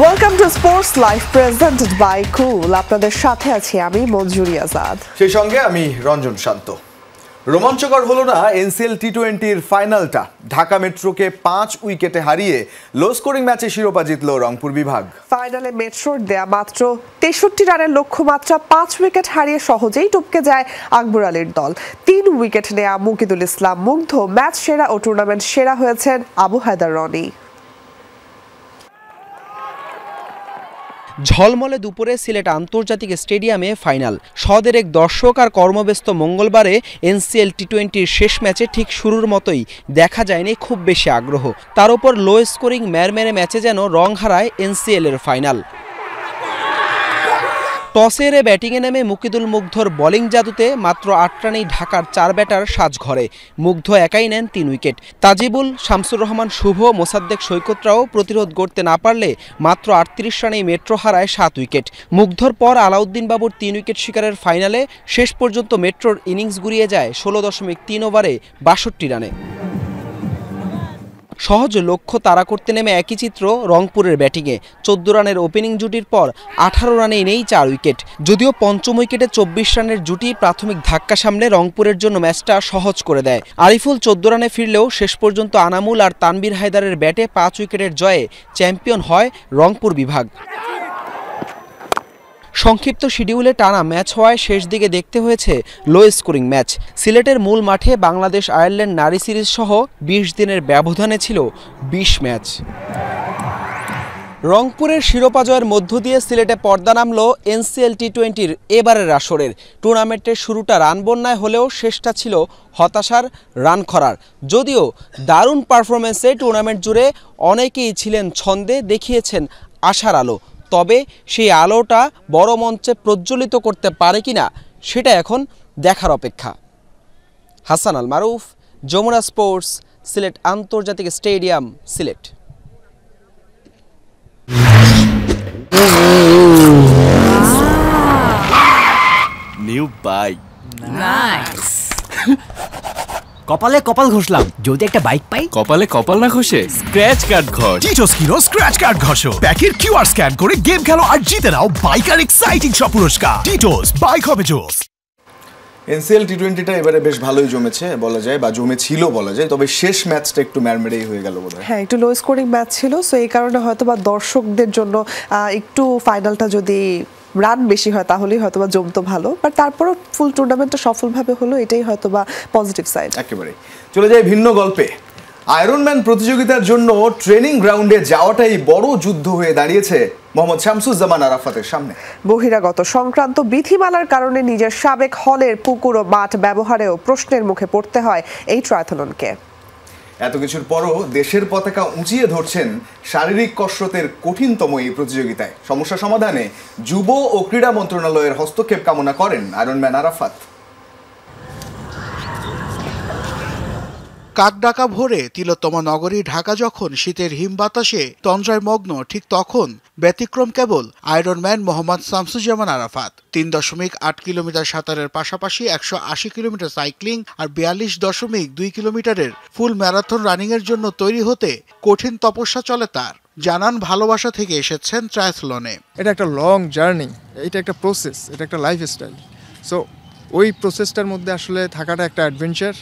Welcome to sports live presented by cool. আপনাদের সাথে আছি আমি মঞ্জুরি আজাদ, সেই সঙ্গে আমি রঞ্জন শান্ত। রোমাঞ্চকর হলো না এনসিএল টি20-র ফাইনালটা? ঢাকা মেট্রোকে 5 উইকেটে হারিয়ে লো স্কোরিং ম্যাচে শিরোপা জিতল রংপুর বিভাগ। ফাইনালে মেট্রোর দেয়া মাত্র 63 রানের লক্ষ্যমাত্রা 5 উইকেট হারিয়ে সহজেই টপকে যায় আকবর আলীর দল। 3 উইকেট নেয়া মুকিদুল ইসলাম মুগ্ধ ম্যাচ সেরা ও টুর্নামেন্ট সেরা হয়েছেন আবু হায়দার রনি। ঝলমলে দুপুরে সিলেট আন্তর্জাতিক স্টেডিয়ামে ফাইনাল। সদেরেক দর্শক আর কর্মব্যস্ত মঙ্গলবারে এনসিএল টি20-র শেষ ম্যাচে ঠিক শুরুর মতোই দেখা যায়নি খুব বেশি আগ্রহ। তার উপর লো স্কোরিং ম্যারমেরে ম্যাচে যেন রং হারায় এনসিএল-এর ফাইনাল। টসে হেরে ব্যাটিংয়ে নেমে মুকিদুল মুগ্ধর বোলিং জাদুতে মাত্র 8 রানেই ঢাকার 4 ব্যাটার সাজঘরে। মুগ্ধ একাই নেন 3 উইকেট। তাজিবুল, শামসুর রহমান শুভ, মোসাদ্দেক সৈকতরাও প্রতিরোধ করতে না পারলে মাত্র 38 রানেই মেট্রো হারায় 7 উইকেট। মুগ্ধর পর আলাউদ্দিন বাবুর 3 উইকেট শিকারের ফাইনালে শেষ পর্যন্ত মেট্রোর ইনিংস গুরিয়ে যায় 16.3 ওভারে 62 রানে। সহজ লক্ষ্য তাড়া করতে নেমে একই চিত্র রংপুরের ব্যাটিংয়ে। 14 রানের ওপেনিং জুটির পর 18 রানেই নেই 4 উইকেট। যদিও পঞ্চম উইকেটে 24 রানের জুটি প্রাথমিক ধাক্কা সামলে রংপুরের জন্য ম্যাচটা সহজ করে দেয়। আরিফুল 14 রানে ফিরলেও শেষ পর্যন্ত আনামুল আর তানবীর হায়দারের ব্যাটে 5 উইকেটের জয়ে চ্যাম্পিয়ন হয় রংপুর বিভাগ। সংক্ষিপ্ত শিডিউলে টানা ম্যাচ হওয়ায় শেষ দিকে দেখতে হয়েছে লো স্কোরিং ম্যাচ। সিলেটের মূল মাঠে বাংলাদেশ আয়ারল্যান্ড নারী সিরিজ সহ 20 দিনের ব্যবধানে ছিল 20 ম্যাচ। রংপুরের শিরোপা জয়ের মধ্য দিয়ে সিলেটে পর্দা নামল এনসিএল টি20-র এবারের আসরের। টুর্নামেন্টের শুরুটা রান বন্যায় হলেও শেষটা ছিল হতাশার, রান খরার। যদিও দারুণ পারফরমেন্সে টুর্নামেন্ট জুড়ে অনেকেই ছিলেন ছন্দে, দেখিয়েছেন আশার আলো। তবে সেই আলোটা বড় মঞ্চে প্রজ্বলিত করতে পারে কিনা সেটা এখন দেখার অপেক্ষা। হাসান আল মারুফ, যমুনা স্পোর্টস, সিলেট আন্তর্জাতিক stadium, Sylhet. New bike, nice. কপালে কপাল ঘষলাম, যদি একটা বাইক পাই। কপালে কপাল না ঘষে স্ক্র্যাচ কার্ড ঘষ। টিটোস কিনো স্ক্র্যাচ কার্ড ঘষো। প্যাকের কিউআর স্ক্যান করে গেম খেলো আর জিতে নাও বাইক আর এক্সাইটিং সব পুরস্কার। টিটোস, বাইক হবে জোস। এনসিএল টি20টা এবারে বেশ ভালোই জমেছে বলা যায়, বা জমেছিল বলা যায়। তবে শেষ ম্যাচটা একটু ম্যারমেরেই হয়ে গেল বোধহয়। হ্যাঁ, একটু লো স্কোরিং ম্যাচ ছিল, সো এই কারণে হয়তো বা দর্শকদের জন্য একটু ফাইনালটা যদি রান বেশি হয় তাহলেই হয়তো বা জমতো ভালো। বাট তারপরও ফুল টুর্নামেন্টটা সফলভাবে হলো, এটাই হয়তো বা পজিটিভ সাইড। একেবারে চলে যায় ভিন্ন গল্পে। আয়রনম্যান প্রতিযোগিতার জন্য ট্রেনিং গ্রাউন্ডে যাওয়াটাই বড় যুদ্ধ হয়ে দাঁড়িয়েছে মোহাম্মদ শামসুজ্জামান আরাফাতের সামনে। বহিরাগত সংক্রান্ত বিধিমালার কারণে নিজের সাবেক হলের পুকুর ও মাঠ ব্যবহারেও প্রশ্নের মুখে পড়তে হয় এই ট্রায়াথলনকে। এত কিছুর পরও দেশের পতাকা উঁচিয়ে ধরছেন শারীরিক কসরতের কঠিনতম এই প্রতিযোগিতায়। সমস্যা সমাধানে যুব ও ক্রীড়া মন্ত্রণালয়ের হস্তক্ষেপ কামনা করেন আয়রনম্যান আরাফাত। কাকডাকা ভোরে তিলোত্তমা নগরী ঢাকা যখন শীতের হিম বাতাসে তন্দ্রায় মগ্ন, ঠিক তখন ব্যতিক্রম কেবল আয়রনম্যান মোহাম্মদ শামসুজ্জামান আরাফাত। 3.8 কিলোমিটার সাঁতারের পাশাপাশি 180 কিলোমিটার সাইক্লিং আর 42.2 কিলোমিটারের ফুল ম্যারাথন রানিংয়ের জন্য তৈরি হতে কঠিন তপস্যা চলে তার। জানান ভালোবাসা থেকে এসেছেন ট্রায়াথলনে। এটা একটা লং জার্নি, এটা একটা প্রসেস, এটা একটা লাইফস্টাইল। সো ওই প্রসেসটার মধ্যে আসলে থাকাটা একটা অ্যাডভেঞ্চার।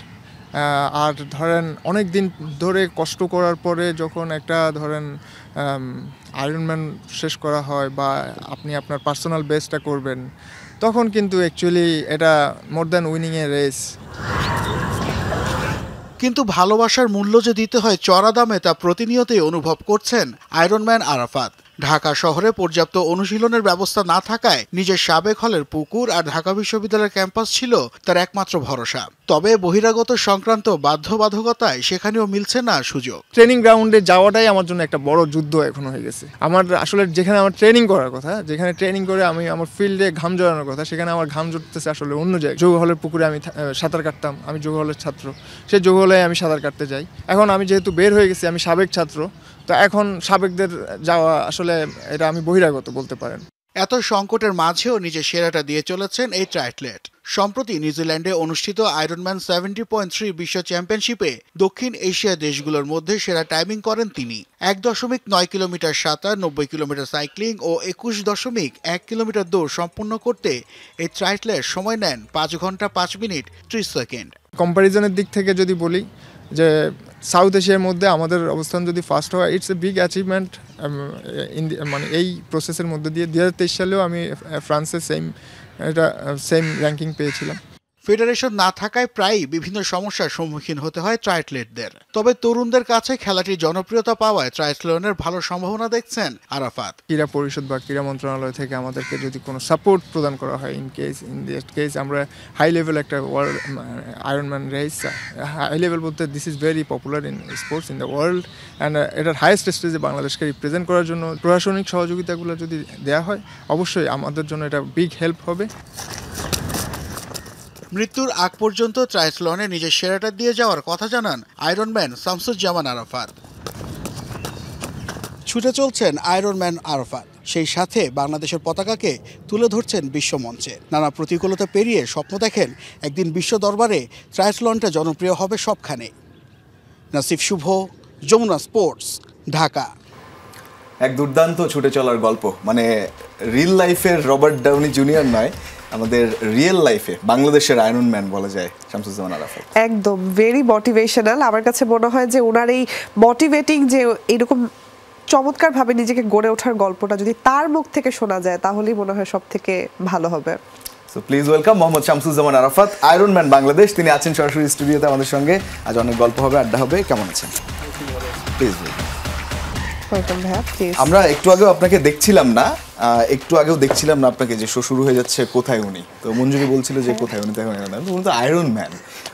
আর ধরেন অনেক দিন ধরে কষ্ট করার পরে যখন একটা ধরেন আয়রনম্যান শেষ করা হয় বা আপনি আপনার পার্সোনাল বেস্টটা করবেন, তখন কিন্তু অ্যাকচুয়ালি এটা more than winning a race. কিন্তু ভালোবাসার মূল্য যে দিতে হয় চড়া দামে তা প্রতিনিয়তই অনুভব করছেন আয়রনম্যান আরাফাত। ঢাকা শহরে পর্যাপ্ত অনুশীলনের ব্যবস্থা না থাকায় নিজের সাবেক হলের পুকুর আর ঢাকা বিশ্ববিদ্যালয়ের ক্যাম্পাস ছিল তার একমাত্র ভরসা। তবে বহিরাগত সংক্রান্ত বাধ্যবাধকতায় সেখানেও মিলছে না সুযোগ। ট্রেনিং গ্রাউন্ডে যাওয়াটাই আমার জন্য একটা বড় যুদ্ধ এখন হয়ে গেছে। আমার আসলে যেখানে আমার ট্রেনিং করার কথা, যেখানে ট্রেনিং করে আমি আমার ফিল্ডে ঘাম জড়ানোর কথা, সেখানে আমার ঘাম জড়তেছে আসলে অন্য জায়গায়। যোগ হলের পুকুরে আমি সাঁতার কাটতাম, আমি যোগ হলের ছাত্র, সেই যোগ হলে আমি সাঁতার কাটতে যাই। এখন আমি যেহেতু বের হয়ে গেছি, আমি সাবেক ছাত্র, তো এখন সাবেকদের যাওয়া আসলে এটা আমি বহিরাগত বলতে পারেন। এত সংকটের মাঝেও নিজের সেরাটা দিয়ে চলেছেন এই ট্রায়াথলেট। সম্প্রতি নিউজিল্যান্ডে অনুষ্ঠিত আয়রনম্যান 70.3 বিশ্ব চ্যাম্পিয়নশিপে দক্ষিণ এশিয়া দেশগুলোর মধ্যে সেরা টাইমিং করেন তিনি। 1.9 কিলোমিটার সাঁতার, 90 কিলোমিটার সাইক্লিং ও 21.1 কিলোমিটার দৌড় সম্পূর্ণ করতে এই ট্রায়াথলেট সময় নেন 5 ঘন্টা 5 মিনিট 30 সেকেন্ড। কম্প্যারিজনের দিক থেকে যদি বলি যে সাউথ এশিয়ার মধ্যে আমাদের অবস্থান যদি ফার্স্ট হয়, ইটস এ বিগ অ্যাচিভমেন্ট। মানে এই প্রসেসের মধ্যে দিয়ে 2023 সালেও আমি ফ্রান্সে সেম র্যাঙ্কিং পেয়েছিলাম। ফেডারেশন না থাকায় প্রায়ই বিভিন্ন সমস্যার সম্মুখীন হতে হয় ট্রায়াথলেটদের। তবে তরুণদের কাছে খেলাটির জনপ্রিয়তা পাওয়ায় ট্রায়াথলনের ভালো সম্ভাবনা দেখছেন আরাফাত। ক্রীড়া পরিষদ বা ক্রীড়া মন্ত্রণালয় থেকে আমাদেরকে যদি কোনো সাপোর্ট প্রদান করা হয়, ইন দ্যাট কেস আমরা হাই লেভেল একটা world ironman race, high level বলতে this is very popular in sports in the world, and এটার হাইয়েস্ট স্টেজে বাংলাদেশকে রিপ্রেজেন্ট করার জন্য প্রশাসনিক সহযোগিতাগুলো যদি দেওয়া হয়, অবশ্যই আমাদের জন্য এটা বিগ হেল্প হবে। মৃত্যুর আগ পর্যন্ত ট্রায়াথলনে নিজের সেরাটা দিয়ে যাওয়ার কথা জানান আয়রনম্যান শামসুজ্জামান আরাফাত। ছুটে চলছেন আয়রনম্যান আরাফাত, সেই সাথে বাংলাদেশের পতাকাকে তুলে ধরছেন বিশ্বমঞ্চে। নানা প্রতিকূলতা পেরিয়ে স্বপ্ন দেখেন একদিন বিশ্ব দরবারে ট্রায়াথলনটা জনপ্রিয় হবে সবখানে। নাসিফ শুভ, যমুনা স্পোর্টস, ঢাকা। এক দুর্দান্ত ছুটে চলার গল্প, মানে রিয়েল লাইফের রবার্ট ডাউনি জুনিয়র নয়, আমাদের রিয়েল লাইফে বাংলাদেশের আয়রনম্যান বলা যায় শামসুজ্জামান আরাফাত। একদম ভেরি মোটিভেশনাল। আমার কাছে মনে হয় যে ওনার এই মোটিভেটিং যে এরকম চমৎকারভাবে নিজেকে গড়ে ওঠার গল্পটা যদি তার মুখ থেকে শোনা যায় তাহলেই মনে হয় সব থেকে ভালো হবে। So please welcome Mohammad Shamsuzzaman Arafat, Ironman Bangladesh. তিনি আছেন সরাসরি স্টুডিওতে আমাদের সঙ্গে। আজ অনেক গল্প হবে, আড্ডা হবে। কেমন আছেন? প্লিজ আমরা একটু আগেও আপনাকে দেখছিলাম না, আপনাকে যে শো শুরু হয়ে যাচ্ছে কোথায় উনি, তো মঞ্জুরি বলছিল যে কোথায় উনি, উনি তো আয়রনম্যান,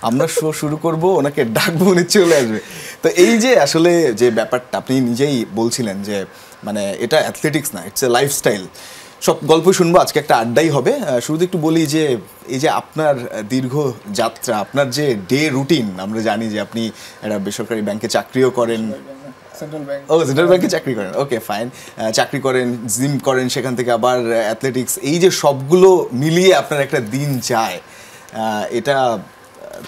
আমরা শো শুরু করব, ওনাকে ডাকবো, উনি চলে আসবে। তো এই যে আসলে যে ব্যাপারটা আপনি নিজেই বলছিলেন যে মানে এটা অ্যাথলেটিক্স না, ইটস এ লাইফস্টাইল। সব গল্প শুনবো, আজকে একটা আড্ডাই হবে। শুরুতে একটু বলি যে এই যে আপনার দীর্ঘ যাত্রা, আপনার যে ডে রুটিন, আমরা জানি যে আপনি একটা বেসরকারি ব্যাংকে চাকরিও করেন, সেন্ট্রাল ব্যাংকে চাকরি করেন, ওকে ফাইন, চাকরি করেন, জিম করেন, সেখান থেকে আবার অ্যাথলেটিক্স, এই যে সবগুলো মিলিয়ে আপনার একটা দিন যায়, এটা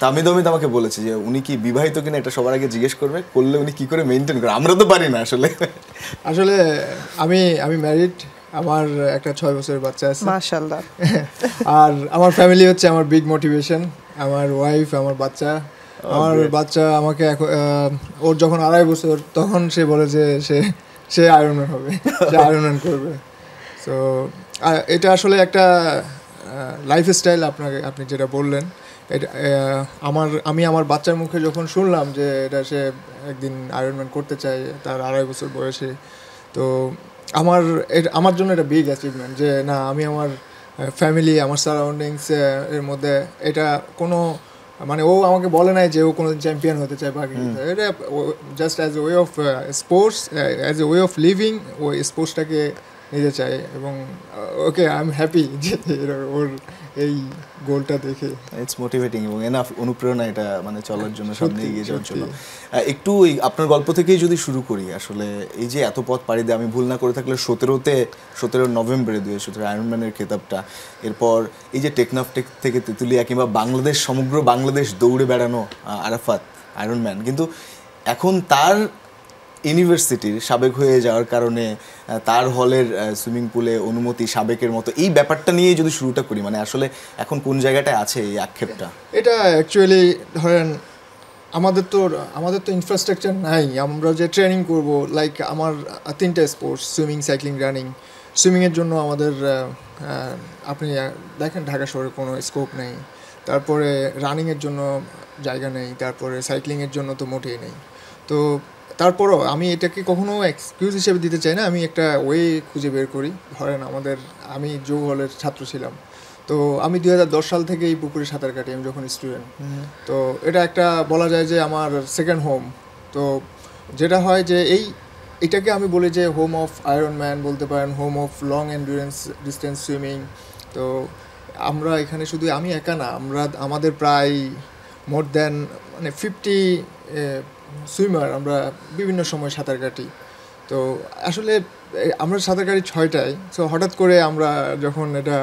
তামিদ আমাকে বলেছে যে উনি কি বিবাহিত কিনা এটা সবার আগে জিজ্ঞেস করলে উনি কি করে মেনটেন করে, আমরা তো পারি না আসলে। আমি ম্যারিড, আমার একটা 6 বছরের বাচ্চা আছে মাশাআল্লাহ। আর আমার ফ্যামিলি হচ্ছে আমার বিগ মোটিভেশন, আমার ওয়াইফ, আমার বাচ্চা। আমার বাচ্চা আমাকে ওর যখন 2.5 বছর তখন সে বলে যে সে আয়রনম্যান হবে, সে আয়রনম্যান করবে। সো এটা আসলে একটা লাইফস্টাইল। আপনি যেটা বললেন, এটা আমি আমার বাচ্চার মুখে যখন শুনলাম যে এটা সে একদিন আয়রনম্যান করতে চায় তার 2.5 বছর বয়সে, তো আমার জন্য এটা বিগ অ্যাচিভমেন্ট যে না, আমি আমার ফ্যামিলি, আমার সারাউন্ডিংস এর মধ্যে এটা কোনো মানে ও আমাকে বলে নাই যে ও কোনো চ্যাম্পিয়ন হতে চায় বা এটা just as a way of sports, as a way of living, ও স্পোর্টসটাকে নিতে চায়। এবং ওকে আই এম হ্যাপি যে ওর এই গোলটা দেখে। ইটস মোটিভেটিং এবং এনাফ অনুপ্রেরণা এটা মানে চলার জন্য, সামনে এগিয়ে যাওয়ার জন্য। একটু আপনার গল্প থেকেই যদি শুরু করি, আসলে এই যে এত পথ পাড়ি দিয়ে, আমি ভুল না করে থাকলে 17 নভেম্বরে 2017 আয়রনম্যানের খেতাবটা, এরপর এই যে টেকনাফ থেকে তেঁতুলিয়া কিংবা বাংলাদেশ, সমগ্র বাংলাদেশ দৌড়ে বেড়ানো আরাফাত আয়রনম্যান, কিন্তু এখন তার ইউনিভার্সিটির সাবেক হয়ে যাওয়ার কারণে তার হলের সুইমিং পুলে অনুমতি সাবেকের মতো, এই ব্যাপারটা নিয়ে যদি শুরুটা করি, মানে আসলে এখন কোন জায়গাটায় আছে এই আক্ষেপটা? এটা অ্যাকচুয়ালি ধরেন আমাদের তো ইনফ্রাস্ট্রাকচার নাই। আমরা যে ট্রেনিং করব, লাইক আমার 3টা স্পোর্টস, সুইমিং, সাইক্লিং, রানিং। সুইমিংয়ের জন্য আমাদের আপনি দেখেন ঢাকা শহরে কোনো স্কোপ নেই, তারপরে রানিংয়ের জন্য জায়গা নেই, তারপরে সাইক্লিংয়ের জন্য তো মোটেই নেই। তো তারপরও আমি এটাকে কখনো এক্সকিউজ হিসেবে দিতে চাই না, আমি একটা ওয়ে খুঁজে বের করি। ধরেন আমি যোগ হলের ছাত্র ছিলাম, তো আমি 2010 সাল থেকে এই পুকুরে সাঁতার কাটি, আমি যখন স্টুডেন্ট। তো এটা একটা বলা যায় যে আমার সেকেন্ড হোম। তো যেটা হয় যে এটাকে আমি বলি যে হোম অফ আয়রনম্যান বলতে পারেন, home of long endurance distance swimming. তো আমরা এখানে শুধু আমি একা না, আমাদের প্রায় মোর দ্যান 50 সুইমার আমরা বিভিন্ন সময় সাঁতার কাটি। তো আসলে আমরা সাঁতার কাটি 6টায়, সো হঠাৎ করে আমরা যখন এটা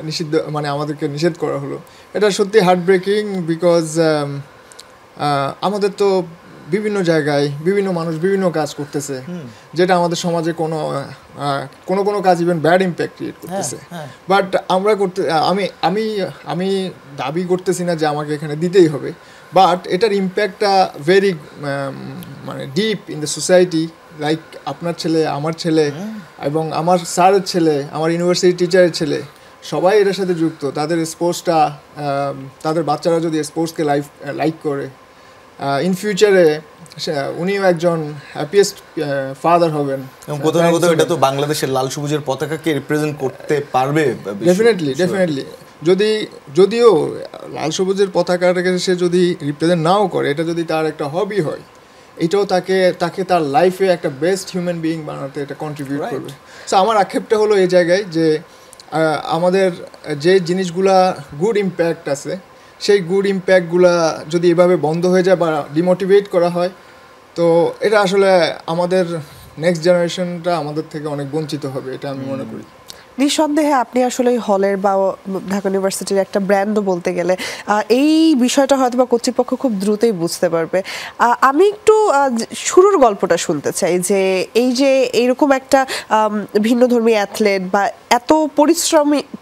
নিষিদ্ধ মানে আমাদেরকে নিষেধ করা হলো, এটা সত্যি হার্ট ব্রেকিং। বিকজ আমাদের তো বিভিন্ন জায়গায় বিভিন্ন মানুষ বিভিন্ন কাজ করতেছে, যেটা আমাদের সমাজে কোনো কাজ ইভেন ব্যাড ইম্প্যাক্ট ক্রিয়েট করতেছে। বাট আমরা আমি দাবি করতেছি না যে আমাকে এখানে দিতেই হবে, বাট এটার ইম্প্যাক্টটা ভেরি মানে deep in the society. Like আপনার ছেলে, আমার ছেলে এবং আমার স্যারের ছেলে, আমার ইউনিভার্সিটি টিচারের ছেলে, সবাই এটার সাথে যুক্ত। তাদের স্পোর্টসটা, তাদের বাচ্চারা যদি স্পোর্টসকে লাইক করে, ইন ফিউচারে উনিও একজন হ্যাপিয়েস্ট ফাদার হবেন। এবং কোথাও না কোথাও এটা তো বাংলাদেশের লাল সবুজের পতাকাকে রিপ্রেজেন্ট করতে পারবে। ডেফিনেটলি যদিও লাল সবুজের পতাকাটাকে সে যদি রিপ্রেজেন্ট নাও করে, এটা যদি তার একটা হবি হয়, এটাও তাকে তার লাইফে একটা বেস্ট হিউম্যান বিইং বানাতে এটা কন্ট্রিবিউট করবে। সো আমার আক্ষেপটা হলো এই জায়গায় যে আমাদের যে জিনিসগুলা গুড ইম্প্যাক্ট আছে, সেই গুড ইম্প্যাক্টগুলা যদি এভাবে বন্ধ হয়ে যায় বা ডিমোটিভেট করা হয়, তো এটা আসলে আমাদের নেক্সট জেনারেশনটা আমাদের থেকে অনেক বঞ্চিত হবে, এটা আমি মনে করি। নিঃসন্দেহে আপনি আসলে হলের বা ঢাকা ইউনিভার্সিটির একটা ব্র্যান্ডও বলতে গেলে, এই বিষয়টা হয়তো বা কর্তৃপক্ষ খুব দ্রুতই বুঝতে পারবে। আমি একটু শুরুর গল্পটা শুনতে চাই, যে এই যে এইরকম একটা ভিন্নধর্মী অ্যাথলেট বা এত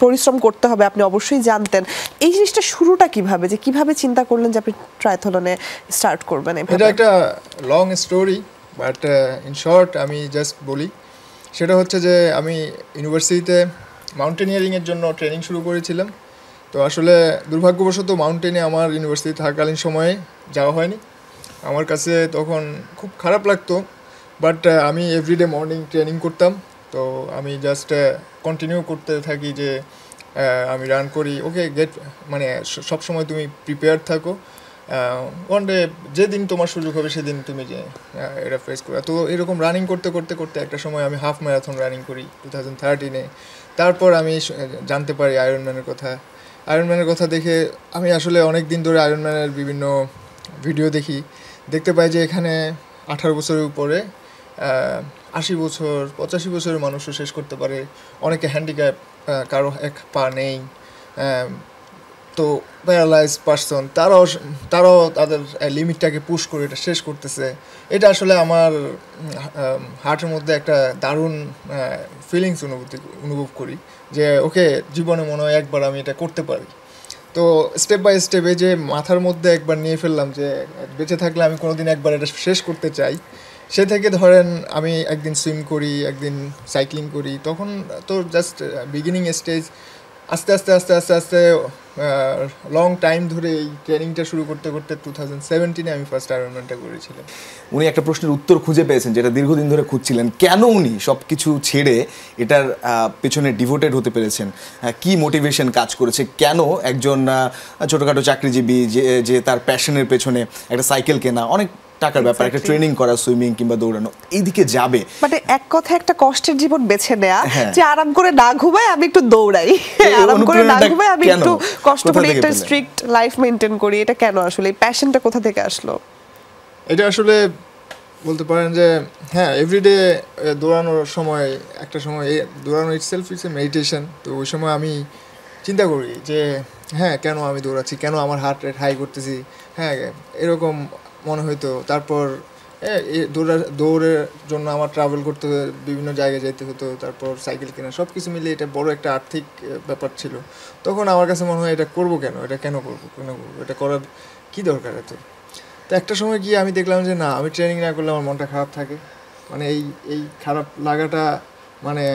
পরিশ্রম করতে হবে আপনি অবশ্যই জানতেন, এই জিনিসটা শুরুটা কিভাবে, যে কিভাবে চিন্তা করলেন যে আপনি ট্রায়াথলনে স্টার্ট করবেন? এটা একটা long story, but in short আমি জাস্ট বলি। সেটা হচ্ছে যে আমি ইউনিভার্সিটিতে মাউন্টেনিয়ারিংয়ের জন্য ট্রেনিং শুরু করেছিলাম। তো আসলে দুর্ভাগ্যবশত মাউন্টেনে আমার ইউনিভার্সিটি থাকাকালীন সময়ে যাওয়া হয়নি। আমার কাছে তখন খুব খারাপ লাগতো, বাট আমি এভরিডে মর্নিং ট্রেনিং করতাম। তো আমি জাস্ট কন্টিনিউ করতে থাকি যে আমি রান করি, ওকে মানে সবসময় তুমি প্রিপেয়ার থাকো, ওয়ান ডে যেদিন তোমার সুযোগ হবে সেদিন তুমি যে এটা ফেস করো। তো এরকম রানিং করতে করতে করতে একটা সময় আমি হাফ ম্যারাথন রানিং করি 2013-এ। তারপর আমি জানতে পারি আয়রনম্যানের কথা দেখে আমি আসলে অনেক দিন ধরে আয়রনম্যানের বিভিন্ন ভিডিও দেখতে পাই যে এখানে 18 বছরের উপরে 80 বছর 85 বছরের মানুষও শেষ করতে পারে, অনেকে হ্যান্ডিক্যাপ, কারো এক পা নেই, তো প্যারালাইজ পারসন, তারাও তাদের লিমিটটাকে পুশ করে এটা শেষ করতেছে। এটা আসলে আমার হার্টের মধ্যে একটা দারুণ ফিলিংস অনুভব করি যে ওকে, জীবনে মনে হয় একবার আমি এটা করতে পারি। তো স্টেপ বাই স্টেপে যে মাথার মধ্যে একবার নিয়ে ফেললাম যে বেঁচে থাকলে আমি কোনোদিন একবার এটা শেষ করতে চাই, সে থেকে ধরেন আমি একদিন সুইম করি, একদিন সাইক্লিং করি। তখন তো জাস্ট বিগিনিং স্টেজ, আস্তে আস্তে আস্তে আস্তে আস্তে লং টাইম ধরে এই ট্রেনিংটা শুরু করতে করতে 2017-এ আমি ফার্স্ট আয়রনম্যানটা করেছিলাম। উনি একটা প্রশ্নের উত্তর খুঁজে পেয়েছেন, যেটা দীর্ঘদিন ধরে খুঁজছিলেন। কেন উনি সব কিছু ছেড়ে এটার পেছনে ডিভোটেড হতে পেরেছেন? কি মোটিভেশন কাজ করেছে? কেন একজন ছোটোখাটো চাকরিজীবী যে তার প্যাশনের পেছনে একটা সাইকেল কেনা, অনেক টাকার ব্যাপার, একটা ট্রেনিং করা, সুইমিং কিংবা দৌড়ানো, এইদিকে যাবে? মানে এক কথা একটা কষ্টের জীবন বেছে নেয়া, যে আরাম করে না ঘুমাই আমি একটু দৌড়াই, আরাম করে না ঘুমাই আমি একটু কষ্ট করে একটা স্ট্রিক্ট লাইফ মেইনটেইন করি, এটা কেন আসলে এই প্যাশনটা কোথা থেকে আসলো? এটা আসলে বলতে পারেন যে হ্যাঁ, এভরিডে দৌড়ানোর সময় একটা সময় দৌড়ানো ইটসেলফ ইজ এ মেডিটেশন। তো ওই সময় আমি চিন্তা করি যে হ্যাঁ, কেন আমি দৌড়াচ্ছি, কেন আমার হার্ট রেট হাই করতেছি, হ্যাঁ এরকম মনে হইতো। তারপর দৌড়ের জন্য আমার ট্রাভেল করতে হতো, বিভিন্ন জায়গায় যেতে হতো, তারপর সাইকেল কেনা, সব কিছু মিলে এটা বড় একটা আর্থিক ব্যাপার ছিল। তখন আমার কাছে মনে হয় এটা করবো কেন, এটা কেন করবো, এটা করার কী দরকার এত। তো একটা সময় গিয়ে আমি দেখলাম যে না, আমি ট্রেনিং না করলে আমার মনটা খারাপ থাকে। মানে এই খারাপ লাগাটা মানে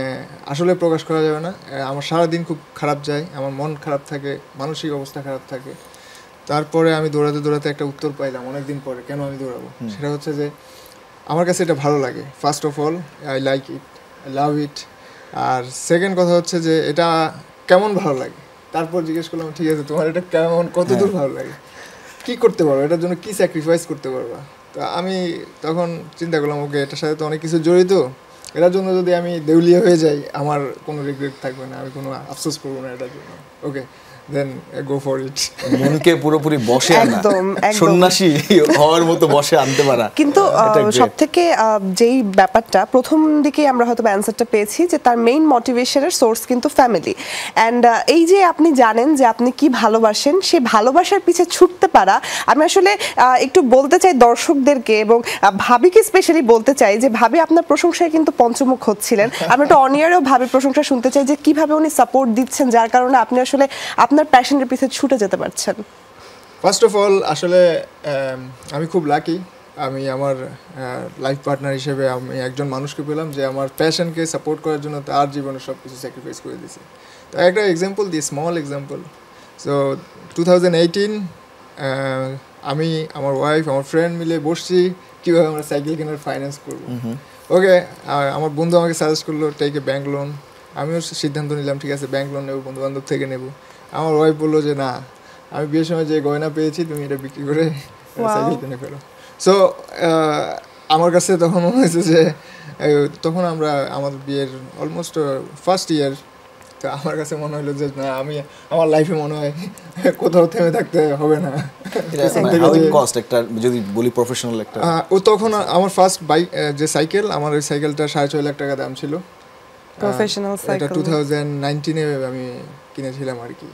আসলে প্রকাশ করা যাবে না। আমার সারাদিন খুব খারাপ যায়, আমার মন খারাপ থাকে, মানসিক অবস্থা খারাপ থাকে। তারপরে আমি দৌড়াতে একটা উত্তর পাইলাম অনেকদিন পরে, কেন আমি দৌড়াবো। সেটা হচ্ছে যে আমার কাছে এটা ভালো লাগে। First of all I like it, I love it. আর সেকেন্ড কথা হচ্ছে যে এটা কেমন ভালো লাগে। তারপর জিজ্ঞেস করলাম, ঠিক আছে তোমার এটা কেমন, কতদূর ভালো লাগে, কী করতে পারবো, এটার জন্য কী স্যাক্রিফাইস করতে পারবা। তো আমি তখন চিন্তা করলাম, ওকে এটার সাথে তো অনেক কিছু জড়িত, এটার জন্য যদি আমি দেউলিয়া হয়ে যাই আমার কোনো রিগ্রেট থাকবে না, আমি কোনো আফসোস করবো না এটার জন্য। ওকে দেন গো ফর ইট। মনকে পুরোপুরি বশে আনা, একদম। সন্ন্যাসী হওয়ার মতো বশে আনতে পারা। কিন্তু সবথেকে যেই ব্যাপারটা প্রথম দিকে আমরা হয়তো অ্যানসারটা পেয়েছি যে তার মেইন মোটিভেশনের সোর্স কিন্তু ফ্যামিলি। অ্যান্ড এই যে আপনি জানেন যে আপনি কি ভালোবাসেন, সেই ভালোবাসার পিছে ছুটতে পারা, আমি আসলে একটু বলতে চাই দর্শকদেরকে এবং ভাবিকে স্পেশালি বলতে চাই যে ভাবি আপনার প্রশংসায় কিন্তু পঞ্চমুখ হচ্ছিলেন। আমি একটু অনিয়ারেও ভাবির প্রশংসা শুনতে চাই যে কিভাবে উনি সাপোর্ট দিচ্ছেন যার কারণে আপনি আসলে আপনার প্যাশনের পিছে ছুটে যেতে পারছেন। ফার্স্ট অফ অল আসলে আমি খুব লাকি, আমি আমার লাইফ পার্টনার হিসেবে আমি একজন মানুষকে পেলাম যে আমার প্যাশনকে সাপোর্ট করার জন্য তার জীবনে সব কিছু স্যাক্রিফাইস করে দিয়েছে। তো একটা এক্সাম্পল দিই, স্মল এক্সাম্পল। সো 2018 আমি, আমার ওয়াইফ, আমার ফ্রেন্ড মিলে বসছি কীভাবে আমরা সাইকেল কেনার ফাইন্যান্স করবো। ওকে, আমার বন্ধু আমাকে সাজেস্ট করলো টেক এ ব্যাঙ্ক লোন। আমিও সিদ্ধান্ত নিলাম ঠিক আছে ব্যাঙ্ক লোন নেবো, বন্ধুবান্ধব থেকে নেব। আমার ওয়াইফ বললো যে না, আমি বিয়ের সময় যে গয়না পেয়েছি তুমি এটা বিক্রি করে সাইকেল কিনে ফেলো। সো আমার কাছে তখন মনে হয়েছে যে তখন আমরা আমাদের বিয়ের অলমোস্ট ফার্স্ট ইয়ার। তো আমার কাছে মনে হলো যে না, আমি আমার লাইফে মনে হয় কোথাও থেমে থাকতে হবে না। যদি বলি প্রফেশনাল একটা, ও তখন আমার ফার্স্ট বাইক যে সাইকেল, আমার ওই সাইকেলটা 6.5 লাখ টাকা দাম ছিল। প্রফেশনাল সাইকেল, এটা 2019-এ আমি কিনেছিলাম আর কি।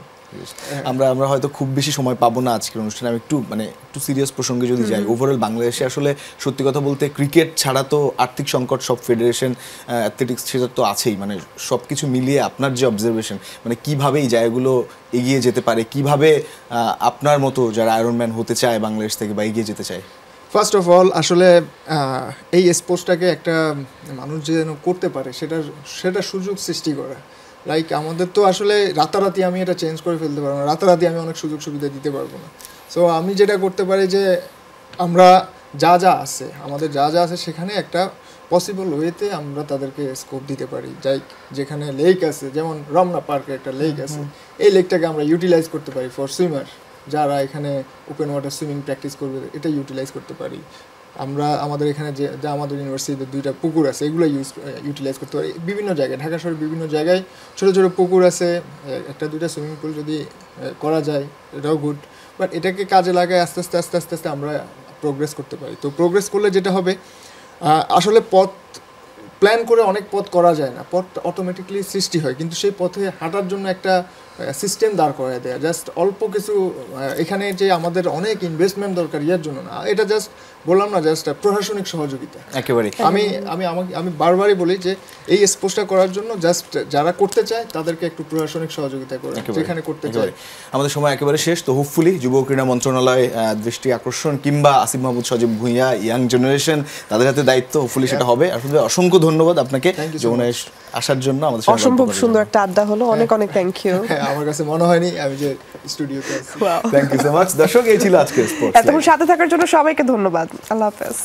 আমরা হয়তো খুব বেশি সময় পাবো না আজকের অনুষ্ঠানে। আমি একটু সিরিয়াস প্রসঙ্গে যদি যাই, ওভারঅল বাংলাদেশে আসলে সত্যি কথা বলতে ক্রিকেট ছাড়া তো আর্থিক সংকট সব ফেডারেশন, অ্যাথলেটিক্স সেটা তো আছেই। মানে সব কিছু মিলিয়ে আপনার যে অবজারভেশন, মানে কীভাবে এই জায়গাগুলো এগিয়ে যেতে পারে, কিভাবে আপনার মতো যারা আয়রনম্যান হতে চায় বাংলাদেশ থেকে বা এগিয়ে যেতে চায়? ফার্স্ট অফ অল আসলে এই স্পোর্টসটাকে একটা মানুষ যেন করতে পারে সেটা সুযোগ সৃষ্টি করা। লাইক আমাদের তো আসলে রাতারাতি আমি এটা চেঞ্জ করে ফেলতে পারবো না, রাতারাতি আমি অনেক সুযোগ সুবিধা দিতে পারবো না। সো আমি যেটা করতে পারি যে আমরা যা আছে, আমাদের যা আছে সেখানে একটা পসিবল ওয়েতে আমরা তাদেরকে স্কোপ দিতে পারি। যেখানে লেক আছে, যেমন রমনা পার্কে একটা লেক আছে, এই লেকটাকে আমরা ইউটিলাইজ করতে পারি ফর সুইমার, যারা এখানে ওপেন ওয়াটার সুইমিং প্র্যাকটিস করবে এটা ইউটিলাইজ করতে পারি। আমরা আমাদের এখানে যে আমাদের ইউনিভার্সিটিতে 2টা পুকুর আছে, এগুলো ইউটিলাইজ করতে পারি। বিভিন্ন জায়গায়, ঢাকা শহরের বিভিন্ন জায়গায় ছোটো ছোটো পুকুর আছে, 1-2টা সুইমিং পুল যদি করা যায় এটাও গুড। বাট এটাকে কাজে লাগায় আস্তে আস্তে আমরা প্রোগ্রেস করতে পারি। তো প্রোগ্রেস করলে যেটা হবে, আসলে পথ প্ল্যান করে অনেক পথ করা যায় না, পথ অটোমেটিকলি সৃষ্টি হয়, কিন্তু সেই পথে হাঁটার জন্য একটা সিস্টেম দাঁড় করায় দেয়া। জাস্ট অল্প কিছু, এখানে যে আমাদের অনেক ইনভেস্টমেন্ট দরকার ইয়ার জন্য না, এটা জাস্ট বললাম না, জাস্ট প্রশাসনিক সহযোগিতা। একেবারে আমি বারবারই বলি যে এই স্পোর্টসটা করার জন্য জাস্ট যারা করতে চায় তাদেরকে একটু প্রশাসনিক সহযোগিতা করে, যেখানে করতে চায়। আমাদের সময় একেবারে শেষ। তো হোপফুলি যুব ক্রীড়া মন্ত্রণালয় দৃষ্টি আকর্ষণ কিংবা আসিফ মাহমুদ সজীব ভুঁইয়া, ইয়াং জেনারেশন, তাদের হাতে দায়িত্ব, হোপফুলি সেটা হবে। আসলে অসংখ্য ধন্যবাদ আপনাকে যমুনায় আসার জন্য। আমাদের অসম্ভব সুন্দর একটা আড্ডা হলো, অনেক থ্যাংক ইউ। আমার কাছে মনে হয়নি আমি যে স্টুডিওতে আছি। Thank you so much. দর্শক, এই ছিল আজকের স্পোর্টস। এতক্ষণ সাথে থাকার জন্য সবাইকে ধন্যবাদ। আল্লাহ হাফেজ।